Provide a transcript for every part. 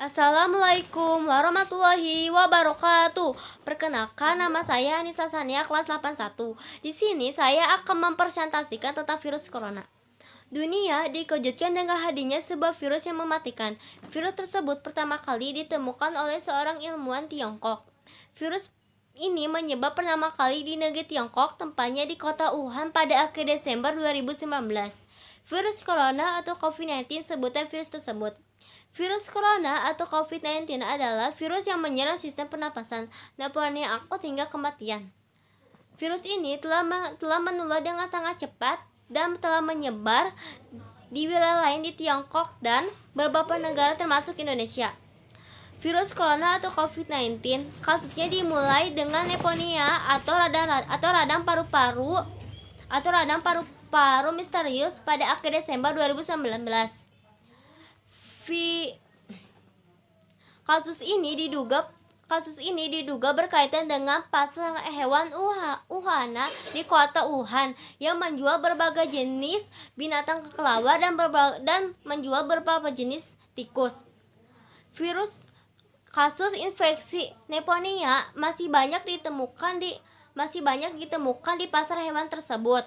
Assalamualaikum warahmatullahi wabarakatuh. Perkenalkan, nama saya Anissa Sania, kelas 81. Di sini saya akan mempresentasikan tentang virus corona. Dunia dikejutkan dengan hadirnya sebuah virus yang mematikan. Virus tersebut pertama kali ditemukan oleh seorang ilmuwan Tiongkok. Virus ini menyebar pertama kali di negeri Tiongkok, tempatnya di kota Wuhan pada akhir Desember 2019. Virus corona atau COVID-19 sebutan virus tersebut. Virus corona atau COVID-19 adalah virus yang menyerang sistem pernapasan, pneumonia akut hingga kematian. Virus ini telah menular dengan sangat cepat dan telah menyebar di wilayah lain di Tiongkok dan beberapa negara termasuk Indonesia. Virus corona atau COVID-19 kasusnya dimulai dengan pneumonia atau radang paru-paru misterius pada akhir Desember 2019. Kasus ini diduga berkaitan dengan pasar hewan Wuhana di kota Wuhan yang menjual berbagai jenis binatang kelelawar dan menjual beberapa jenis tikus. Kasus infeksi pneumonia masih banyak ditemukan di pasar hewan tersebut.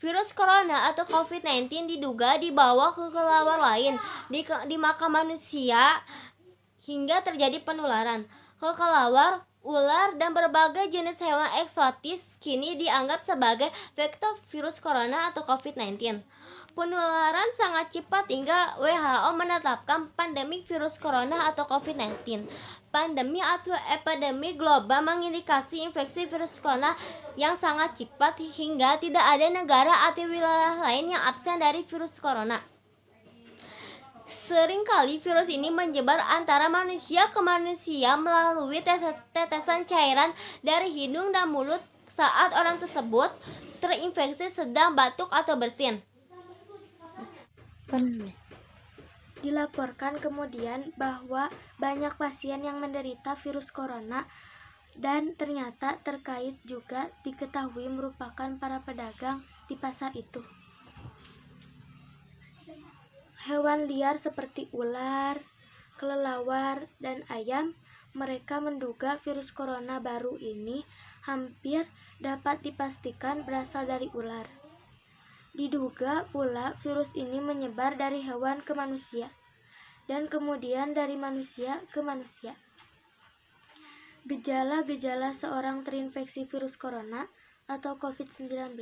Virus corona atau COVID-19 diduga dibawa ke kelelawar lain di makan manusia hingga terjadi penularan. Kelelawar, ular, dan berbagai jenis hewan eksotis kini dianggap sebagai vektor virus corona atau COVID-19. Penularan sangat cepat hingga WHO menetapkan pandemi virus corona atau COVID-19. Pandemi atau epidemi global mengindikasi infeksi virus corona yang sangat cepat hingga tidak ada negara atau wilayah lain yang absen dari virus corona. Seringkali virus ini menyebar antara manusia ke manusia melalui tetesan cairan dari hidung dan mulut saat orang tersebut terinfeksi sedang batuk atau bersin. Dilaporkan kemudian bahwa banyak pasien yang menderita virus corona dan ternyata terkait juga diketahui merupakan para pedagang di pasar itu. Hewan liar seperti ular, kelelawar, dan ayam, mereka menduga virus corona baru ini hampir dapat dipastikan berasal dari ular. Diduga pula virus ini menyebar dari hewan ke manusia dan kemudian dari manusia ke manusia. Gejala-gejala seorang terinfeksi virus corona atau COVID-19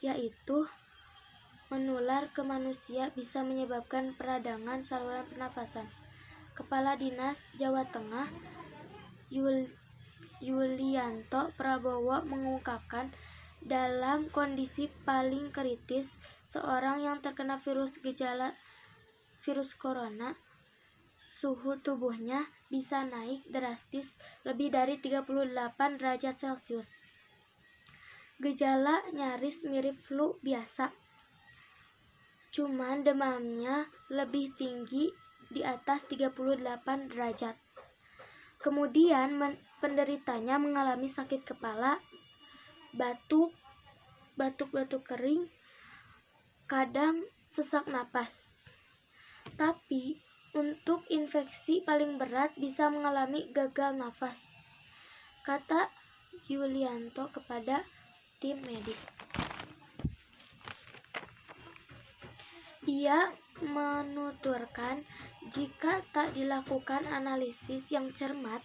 yaitu menular ke manusia bisa menyebabkan peradangan saluran pernafasan. Kepala Dinas Jawa Tengah Yulianto Prabowo mengungkapkan, dalam kondisi paling kritis, seorang yang terkena gejala virus corona, suhu tubuhnya bisa naik drastis lebih dari 38 derajat Celcius. Gejala nyaris mirip flu biasa, cuman demamnya lebih tinggi di atas 38 derajat. Kemudian penderitanya mengalami sakit kepala, batuk kering, kadang sesak napas. Tapi untuk infeksi paling berat bisa mengalami gagal nafas, kata Yulianto kepada tim medis. Ia menuturkan jika tak dilakukan analisis yang cermat,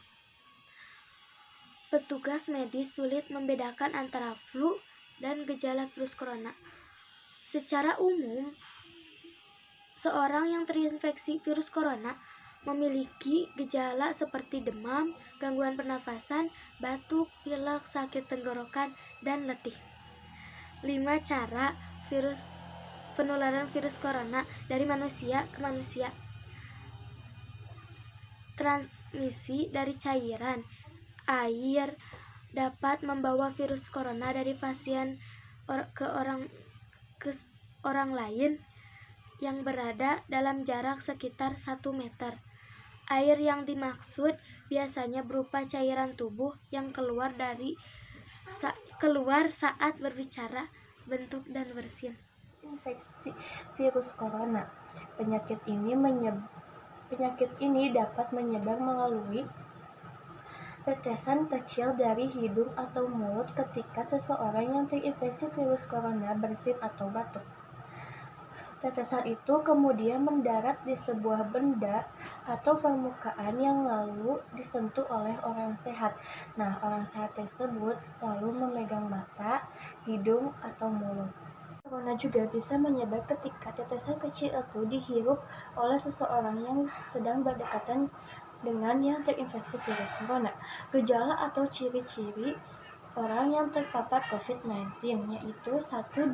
petugas medis sulit membedakan antara flu dan gejala virus corona. Secara umum, seorang yang terinfeksi virus corona memiliki gejala seperti demam, gangguan pernafasan, batuk, pilek, sakit tenggorokan, dan letih. 5 cara penularan virus corona dari manusia ke manusia. Transmisi dari cairan. Air dapat membawa virus corona dari pasien ke orang lain yang berada dalam jarak sekitar 1 meter. Air yang dimaksud biasanya berupa cairan tubuh yang keluar saat berbicara, bentuk, dan bersin. Infeksi virus corona. Penyakit ini Penyakit ini dapat menyebar melalui tetesan kecil dari hidung atau mulut ketika seseorang yang terinfeksi virus corona bersin atau batuk. Tetesan itu kemudian mendarat di sebuah benda atau permukaan yang lalu disentuh oleh orang sehat. Nah, orang sehat tersebut lalu memegang mata, hidung, atau mulut. Corona juga bisa menyebar ketika tetesan kecil itu dihirup oleh seseorang yang sedang berdekatan dengan yang terinfeksi virus corona. Gejala atau ciri-ciri orang yang terpapar COVID-19 yaitu 1.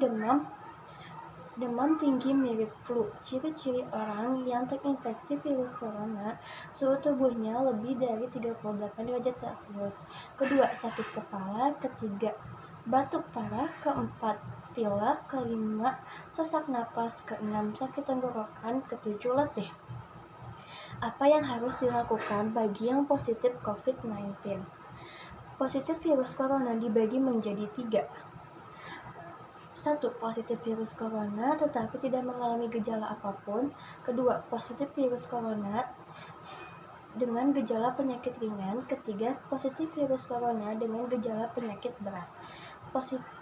Demam tinggi mirip flu. Ciri-ciri orang yang terinfeksi virus corona, suhu tubuhnya lebih dari 38 derajat Celcius. Kedua, sakit kepala. Ketiga, batuk parah. Keempat, pilek. Kelima, sesak napas. Keenam, sakit tenggorokan. Ketujuh, letih. Apa yang harus dilakukan bagi yang positif COVID-19? Positif virus corona dibagi menjadi 3. 1. Positif virus corona tetapi tidak mengalami gejala apapun. Kedua, positif virus corona dengan gejala penyakit ringan. Ketiga, positif virus corona dengan gejala penyakit berat.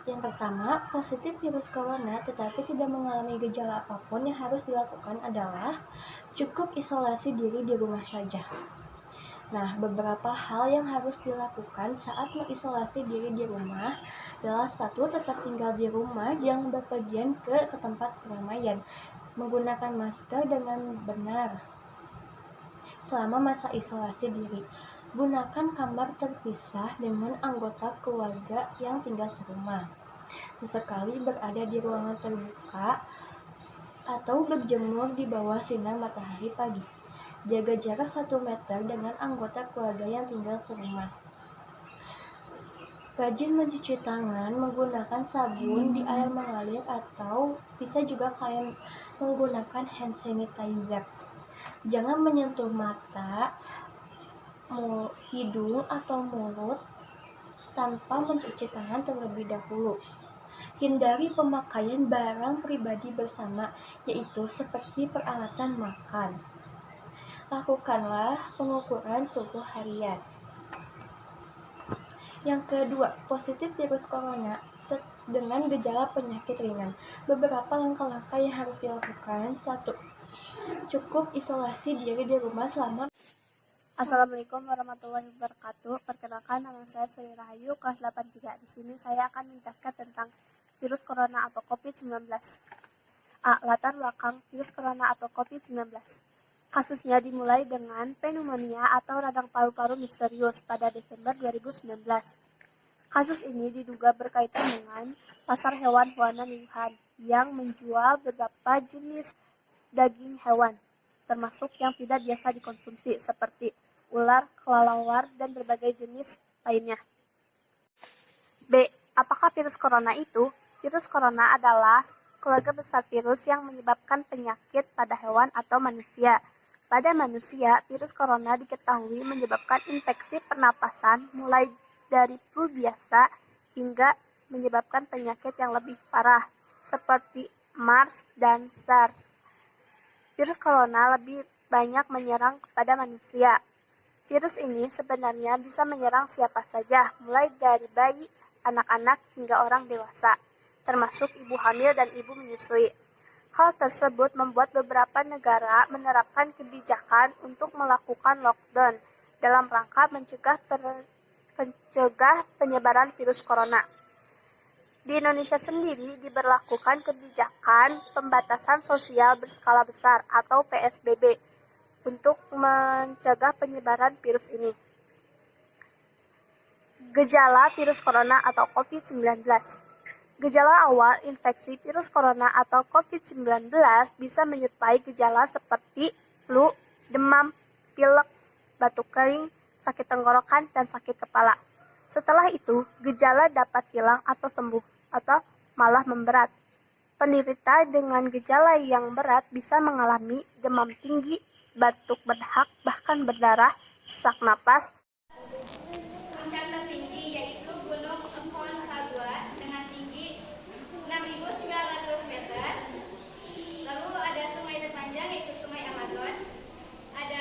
Yang pertama, positif virus corona tetapi tidak mengalami gejala apapun, yang harus dilakukan adalah cukup isolasi diri di rumah saja. Nah, beberapa hal yang harus dilakukan saat mengisolasi diri di rumah adalah 1. Tetap tinggal di rumah, jangan berpergian ke tempat keramaian. Menggunakan masker dengan benar selama masa isolasi diri. Gunakan kamar terpisah dengan anggota keluarga yang tinggal serumah. Sesekali berada di ruangan terbuka atau berjemur di bawah sinar matahari pagi. Jaga jarak 1 meter dengan anggota keluarga yang tinggal serumah. Rajin mencuci tangan menggunakan sabun di air mengalir atau bisa juga kalian menggunakan hand sanitizer. Jangan menyentuh mata, hidung, atau mulut tanpa mencuci tangan terlebih dahulu. Hindari pemakaian barang pribadi bersama, yaitu seperti peralatan makan. Lakukanlah pengukuran suhu harian. Yang kedua, positif virus corona dengan gejala penyakit ringan. Beberapa langkah-langkah yang harus dilakukan. 1. Cukup isolasi diri di rumah selama. Assalamualaikum warahmatullahi wabarakatuh. Perkenalkan, nama saya Sri Rahayu, kelas 83. Di sini saya akan menjelaskan tentang virus corona atau COVID-19. A. Latar belakang virus corona atau COVID-19. Kasusnya dimulai dengan pneumonia atau radang paru-paru misterius pada Desember 2019. Kasus ini diduga berkaitan dengan pasar hewan Huanan Wuhan yang menjual beberapa jenis daging hewan, termasuk yang tidak biasa dikonsumsi seperti ular, kelelawar, dan berbagai jenis lainnya. B. Apakah virus corona itu? Virus corona adalah keluarga besar virus yang menyebabkan penyakit pada hewan atau manusia. Pada manusia, virus corona diketahui menyebabkan infeksi pernapasan mulai dari flu biasa hingga menyebabkan penyakit yang lebih parah seperti MERS dan SARS. Virus corona lebih banyak menyerang kepada manusia. Virus ini sebenarnya bisa menyerang siapa saja, mulai dari bayi, anak-anak, hingga orang dewasa, termasuk ibu hamil dan ibu menyusui. Hal tersebut membuat beberapa negara menerapkan kebijakan untuk melakukan lockdown dalam rangka mencegah penyebaran virus corona. Di Indonesia sendiri diberlakukan kebijakan pembatasan sosial berskala besar atau PSBB untuk mencegah penyebaran virus ini. Gejala virus corona atau COVID-19. Gejala awal infeksi virus corona atau COVID-19 bisa menyertai gejala seperti flu, demam, pilek, batuk kering, sakit tenggorokan, dan sakit kepala. Setelah itu, gejala dapat hilang atau sembuh, atau malah memberat. Penderita dengan gejala yang berat bisa mengalami demam tinggi, batuk berdahak, bahkan berdarah, sesak napas. Puncak tertinggi yaitu Gunung Aconcagua dengan tinggi 6.900 meter. Lalu ada sungai terpanjang yaitu Sungai Amazon. Ada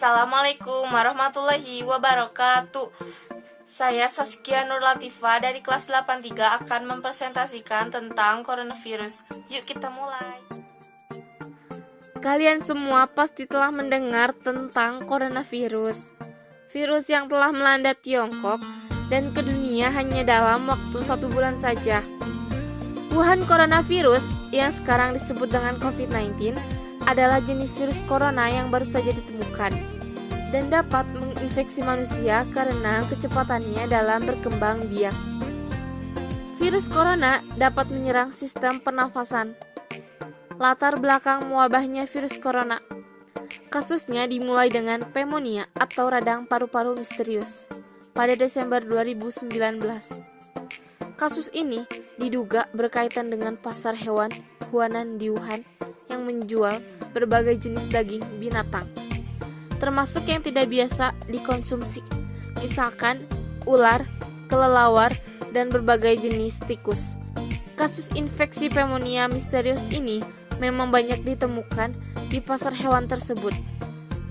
Assalamualaikum warahmatullahi wabarakatuh. Saya Saskia Nur Latifah dari kelas 83 akan mempresentasikan tentang coronavirus. Yuk kita mulai. Kalian semua pasti telah mendengar tentang coronavirus. Virus yang telah melanda Tiongkok dan ke dunia hanya dalam waktu 1 bulan saja. Wuhan coronavirus yang sekarang disebut dengan COVID-19 adalah jenis virus corona yang baru saja ditemukan dan dapat menginfeksi manusia karena kecepatannya dalam berkembang biak. Virus corona dapat menyerang sistem pernafasan. Latar belakang mewabahnya virus corona. Kasusnya dimulai dengan pneumonia atau radang paru-paru misterius pada Desember 2019. Kasus ini diduga berkaitan dengan pasar hewan Huanan di Wuhan yang menjual berbagai jenis daging binatang, termasuk yang tidak biasa dikonsumsi, misalkan ular, kelelawar, dan berbagai jenis tikus. Kasus infeksi pneumonia misterius ini memang banyak ditemukan di pasar hewan tersebut.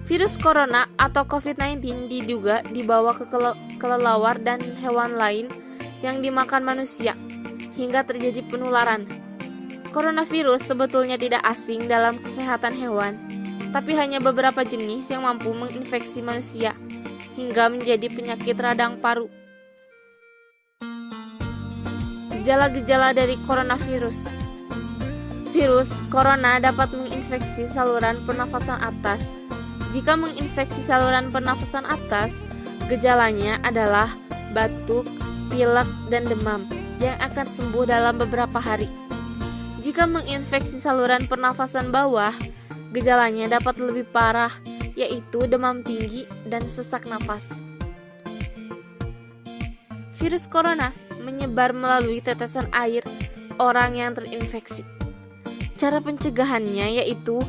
Virus corona atau COVID-19 diduga dibawa ke kelelawar dan hewan lain yang dimakan manusia, hingga terjadi penularan. Coronavirus sebetulnya tidak asing dalam kesehatan hewan, tapi hanya beberapa jenis yang mampu menginfeksi manusia, hingga menjadi penyakit radang paru. Gejala-gejala dari coronavirus. Virus corona dapat menginfeksi saluran pernafasan atas. Jika menginfeksi saluran pernafasan atas, gejalanya adalah batuk, pilek, dan demam yang akan sembuh dalam beberapa hari. Jika menginfeksi saluran pernafasan bawah, gejalanya dapat lebih parah, yaitu demam tinggi dan sesak napas. Virus corona menyebar melalui tetesan air orang yang terinfeksi. Cara pencegahannya yaitu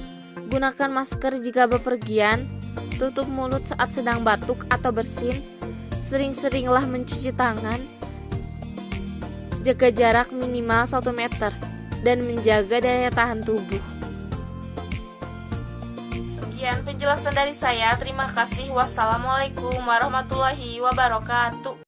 gunakan masker jika bepergian, tutup mulut saat sedang batuk atau bersin, sering-seringlah mencuci tangan, jaga jarak minimal 1 meter, dan menjaga daya tahan tubuh. Sekian penjelasan dari saya. Terima kasih. Wassalamualaikum warahmatullahi wabarakatuh.